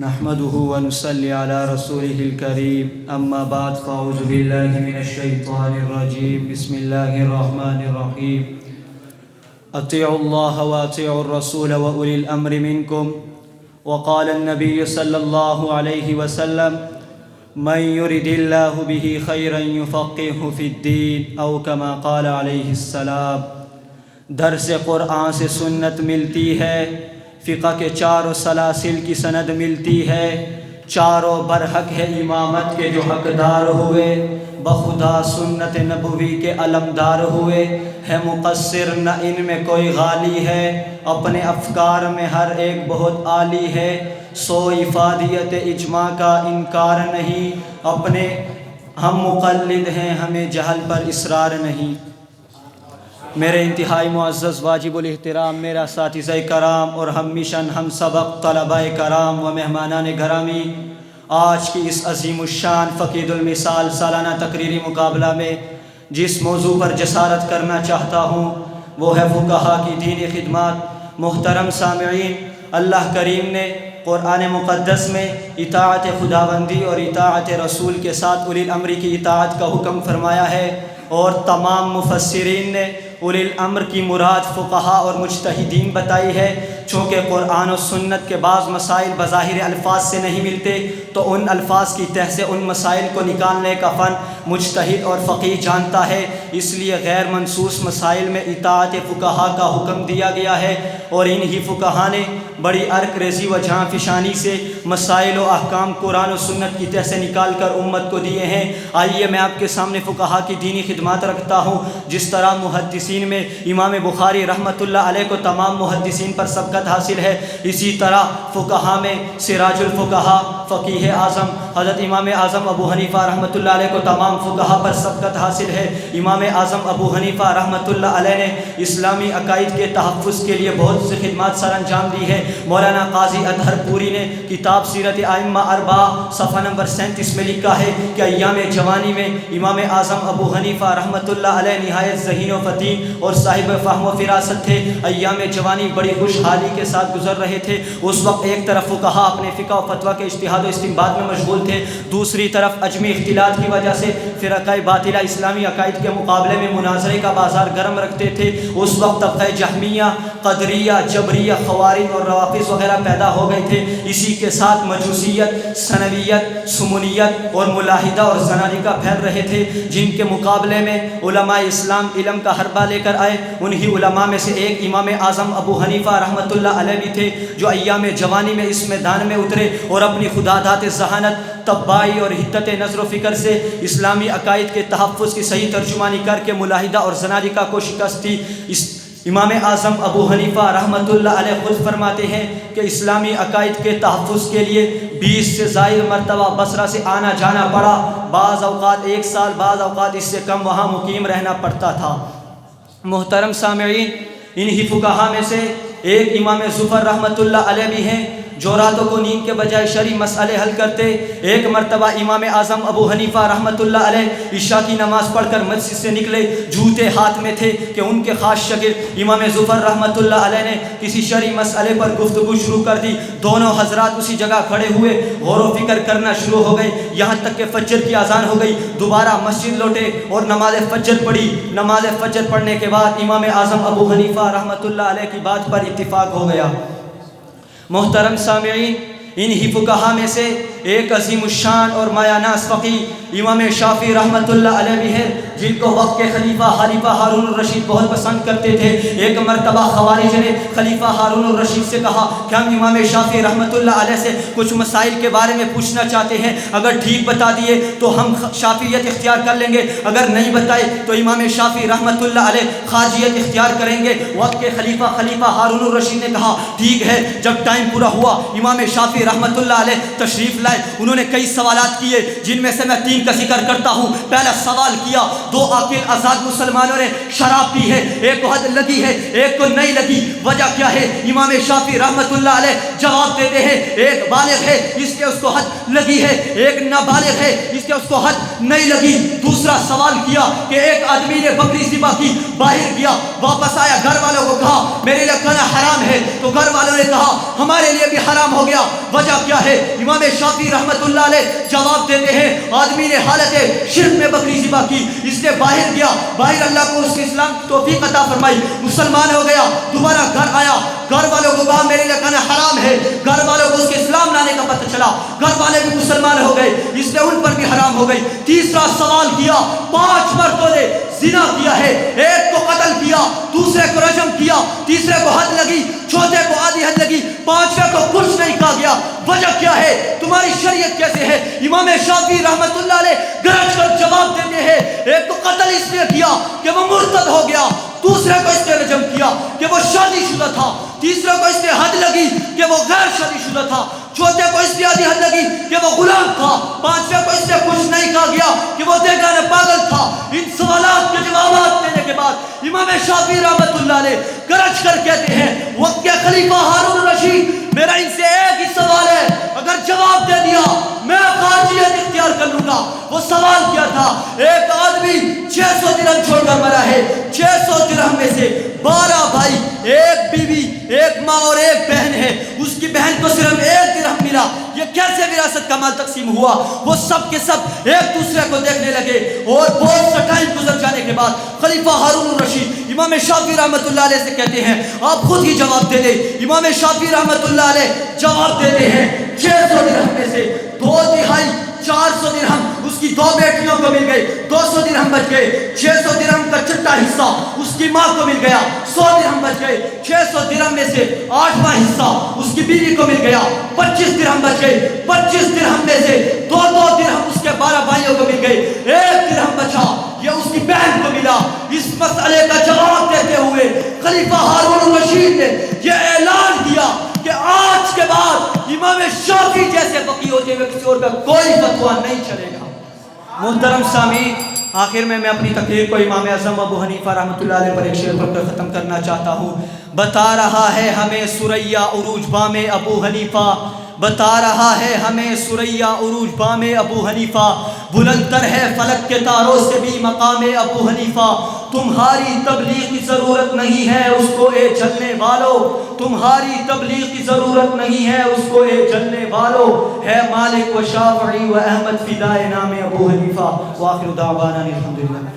نحمده ونصلي على رسوله الكريم أما بعد فأعوذ بالله من الشيطان الرجيم بسم الله الرحمن الرحيم أطيعوا الله وأطيعوا الرسول وأولي الأمر منكم وقال النبي صلى الله عليه وسلم من يرد الله به خيرا يفقهه في الدين أو كما قال عليه السلام۔ درس قرآن سے سنت ملتی ہے، فقہ کے چاروں سلاسل کی سند ملتی ہے، چاروں برحق ہے امامت کے جو حقدار ہوئے، بخدا سنت نبوی کے علمدار ہوئے، ہے مقصر نہ ان میں کوئی غالی ہے، اپنے افکار میں ہر ایک بہت عالی ہے، سو افادیت اجماع کا انکار نہیں، اپنے ہم مقلد ہیں ہمیں جہل پر اصرار نہیں۔ میرے انتہائی معزز واجب الاحترام میرا اساتذہ کرام اور ہم مشن ہم سبق طلباء کرام و مہمانان گرامی، آج کی اس عظیم الشان فقید المثال سالانہ تقریری مقابلہ میں جس موضوع پر جسارت کرنا چاہتا ہوں وہ ہے فقہا کی دینی خدمات۔ محترم سامعین، اللہ کریم نے قرآن مقدس میں اطاعت خداوندی اور اطاعت رسول کے ساتھ اولی الامر کی اطاعت کا حکم فرمایا ہے، اور تمام مفسرین نے اولی الامر کی مراد فقہا اور مجتہدین بتائی ہے۔ چونکہ قرآن و سنت کے بعض مسائل بظاہر الفاظ سے نہیں ملتے تو ان الفاظ کی تہ سے ان مسائل کو نکالنے کا فن مجتہد اور فقیہ جانتا ہے، اس لیے غیر منصوص مسائل میں اطاعت فقہا کا حکم دیا گیا ہے، اور انہی فقہا نے بڑی عرق ریزی و جہاں فشانی سے مسائل و احکام قرآن و سنت کی تہ سے نکال کر امت کو دیے ہیں۔ آئیے میں آپ کے سامنے فقہا کی دینی خدمات رکھتا ہوں۔ جس طرح محدثین میں امام بخاری رحمۃ اللہ علیہ کو تمام محدثین پر سبقت حاصل ہے، اسی طرح فقہا میں سراج الفقہا فقیہ اعظم حضرت امام اعظم ابو حنیفہ رحمۃ اللہ علیہ کو تمام فقہا پر سبقت حاصل ہے۔ امام اعظم ابو حنیفہ رحمۃ اللہ علیہ نے اسلامی عقائد کے تحفظ کے لیے بہت سی خدمات سر انجام دی ہے۔ مولانا قاضی اطہر پوری نے کتاب سیرت ائمہ اربعہ صفحہ نمبر 37 میں لکھا ہے کہ ایام جوانی میں امام اعظم ابو حنیفہ رحمۃ اللہ علیہ نہایت ذہین و فطین اور صاحب فہم و فراست تھے۔ ایام جوانی بڑی خوشحالی کے ساتھ گزر رہے تھے۔ اس وقت ایک طرف فقہا اپنے فقہ و فتویٰ کے اجتہاد و استنباط میں مشغول تھے، دوسری طرف اجمی اختلاط کی وجہ سے فرقہ باطلہ اسلامی عقائد کے مقابلے میں مناظرے کا بازار گرم رکھتے تھے۔ اس وقت طبقہ جہمیہ، قدریہ، جبریہ، خوارج اور روافض وغیرہ پیدا ہو گئے تھے۔ اسی کے ساتھ مجوسیت، ثنویت، سمونیت اور ملاحدہ اور زنادقہ پھیل رہے تھے، جن کے مقابلے میں علماء اسلام علم کا حربہ لے کر آئے۔ انہی علماء میں سے ایک امام اعظم ابو حنیفہ رحمۃ اللہ علیہ بھی تھے، جو ایام جوانی میں اس میدان میں اترے اور اپنی خدادات ذہانت، طبائی اور حدت نظر و فکر سے اسلامی عقائد کے تحفظ کی صحیح ترجمانی کر کے ملاحدہ اور زنادقہ کو شکست دی۔ امام اعظم ابو حنیفہ رحمۃ اللہ علیہ خود فرماتے ہیں کہ اسلامی عقائد کے تحفظ کے لیے 20 سے زائد مرتبہ بصرہ سے آنا جانا پڑا، بعض اوقات 1 سال، بعض اوقات اس سے کم وہاں مقیم رہنا پڑتا تھا۔ محترم سامعین، انہی فقہا میں سے ایک امام ظفر رحمۃ اللہ علیہ بھی ہیں، جو راتوں کو نیند کے بجائے شرعی مسئلے حل کرتے۔ ایک مرتبہ امام اعظم ابو حنیفہ رحمۃ اللہ علیہ عشاء کی نماز پڑھ کر مسجد سے نکلے، جوتے ہاتھ میں تھے کہ ان کے خاص شاگرد امام ظفر رحمۃ اللہ علیہ نے کسی شرعی مسئلے پر گفتگو شروع کر دی۔ دونوں حضرات اسی جگہ کھڑے ہوئے غور و فکر کرنا شروع ہو گئے، یہاں تک کہ فجر کی اذان ہو گئی۔ دوبارہ مسجد لوٹے اور نماز فجر پڑھی۔ نماز فجر پڑھنے کے بعد امام اعظم ابو حنیفہ رحمۃ اللہ علیہ کی بات پر اتفاق ہو گیا۔ محترم سامعین، انہی فقہا میں سے ایک عظیم الشان اور مایہ ناز فقیہ امام شافعی رحمۃ اللہ علیہ بھی ہے، جن کو وقت کے خلیفہ ہارون الرشید بہت پسند کرتے تھے۔ ایک مرتبہ خوارج نے خلیفہ ہارون الرشید سے کہا کہ ہم امام شافعی رحمۃ اللہ علیہ سے کچھ مسائل کے بارے میں پوچھنا چاہتے ہیں، اگر ٹھیک بتا دیے تو ہم شافعیت اختیار کر لیں گے، اگر نہیں بتائے تو امام شافعی رحمۃ اللہ علیہ خارجیت اختیار کریں گے۔ وقت کے خلیفہ ہارون الرشید نے کہا ٹھیک ہے۔ جب ٹائم پورا ہوا، امام شافعی رحمۃ اللہ علیہ تشریف لائے جائے. انہوں نے کئی سوالات کیے جن میں سے میں 3 کا ذکر کرتا ہوں. پہلا سوال کیا 2 عاقل آزاد مسلمانوں نے شراب پی ہے, ایک کو حد لگی ہے ایک کو نہیں لگی, وجہ کیا ہے؟ امام شافعی رحمت اللہ علیہ جواب دیتے ہیں ایک بالغ ہے اس لیے اس کو حد لگی ہے, ایک نابالغ ہے اس لیے اس کو حد نہیں لگی. دوسرا سوال کیا کہ ایک آدمی نے بکری ذبح کی, باہر گیا, واپس آیا, گھر والوں کو کہا میرے لیے کھانا حرام ہے, تو گھر والوں نے کہا ہمارے لیے بھی حرام ہو گیا. وجہ کیا ہے؟ امام شافعی رحمت اللہ علیہ جواب دیتے ہیں آدمی نے حالت شرک میں بکری ذبح کی, اس نے باہر گیا, باہر اللہ کو اس کے اسلام کی توفیق عطا فرمائی, مسلمان ہو گیا, دوبارہ گھر آیا, گھر والوں کو کہا میرے لیے کھانا حرام ہے, گھر والوں کو اس کے اسلام لانے کا پتہ چلا, گھر والے بھی مسلمان ہو گئے, اس لیے ان پر بھی حرام ہو گئی. تیسرا سوال کیا 5 مردوں نے زنا کیا ہے, ایک کو قتل کیا, دوسرے کو رجم کیا, تیسرے کو حد لگی, چوتھے کو آدھی حد لگی, 5ویں کو کچھ نہیں کہا گیا. وجہ کیا ہے؟ تمہاری شریعت کیسے ہے؟ امام شافعی رحمت اللہ علیہ گرج کر جواب دیتے ہیں ایک کو قتل اس لیے کیا کہ وہ مرتد ہو گیا, دوسرے کو اس نے رجم کیا کہ وہ شادی شدہ تھا, تیسرے کو اس نے حد لگی کہ وہ غیر شادی شدہ تھا, چوتھے کو اس نے آدھی حد لگی کہ وہ غلام تھا, 5ویں کو اس نے کچھ نہیں کہا گیا کہ وہ دیگانہ پاگل تھا. ان سوالات کے جوابات دینے کے بعد امام شافعی رحمت اللہ علیہ گرج کر کہتے ہیں وقت کے خلیفہ ہارون رشید میرا ان سے ایک ہی سوال ہے, اگر جواب دے دیا میں خارجیت اختیار کر لوں گا. وہ سوال کیا تھا؟ ایک آدمی 600 درہم چھوڑ کر مرا ہے, 600 درہم میں سے 12 بھائی, ایک بیوی, ایک ماں اور ایک بہن ہے, اس کی بہن کو صرف 1 درہم ملا, یہ کیسے وراثت کا مال تقسیم ہوا؟ وہ سب کے سب ایک دوسرے کو دیکھنے لگے اور بہت سا ٹائم گزر جانے کے بعد خلیفہ ہارون الرشید امام شافعی رحمت اللہ علیہ سے کہتے ہیں آپ خود ہی جواب دے دیں. امام شافعی رحمت اللہ علیہ جواب دیتے ہیں 600 درہم میں سے 2/3 400 درہم اس کی 2 بیٹیوں کو مل گئے, 200 درہم بچ گئے, 600 درہم کا چھٹا حصہ اس کی ماں کو مل گیا, 100 درہم بچ گئے, 600 درہم میں سے 8واں حصہ اس کی بیوی کو مل گیا, 25 درہم بچ گئے, 25 درہم میں سے 2 درہم اس کے 12 بھائیوں کو مل گئے, 1 درہم بچا, یہ اس کی بہن کو ملا. اس مسئلے کا جواب دیتے ہوئے خلیفہ ہارون الرشید نے یہ اعلان کیا کہ آج کے بعد امام شافعی جیسے فقیہ ہوتے ہوئے کسی اور کا کوئی فتویٰ نہیں چلے گا. محترم سامعین, آخر میں اپنی تقریر کو امام اعظم ابو حنیفہ رحمۃ اللہ علیہ پر ایک شعر پڑھ کر ختم کرنا چاہتا ہوں. بتا رہا ہے ہمیں سریا عروج بام ابو حنیفہ, بتا رہا ہے ہمیں سریا عروج بام ابو حنیفہ, بلند تر ہے فلک کے تاروں سے بھی مقام ابو حنیفہ. تمہاری تبلیغ کی ضرورت نہیں ہے اس کو اے جلنے والو, تمہاری تبلیغ کی ضرورت نہیں ہے اس کو اے جلنے والو, ہے مالک و شافعی و احمد فدائے نام ابو حنیفہ. وآخر دعوانا الحمدللہ.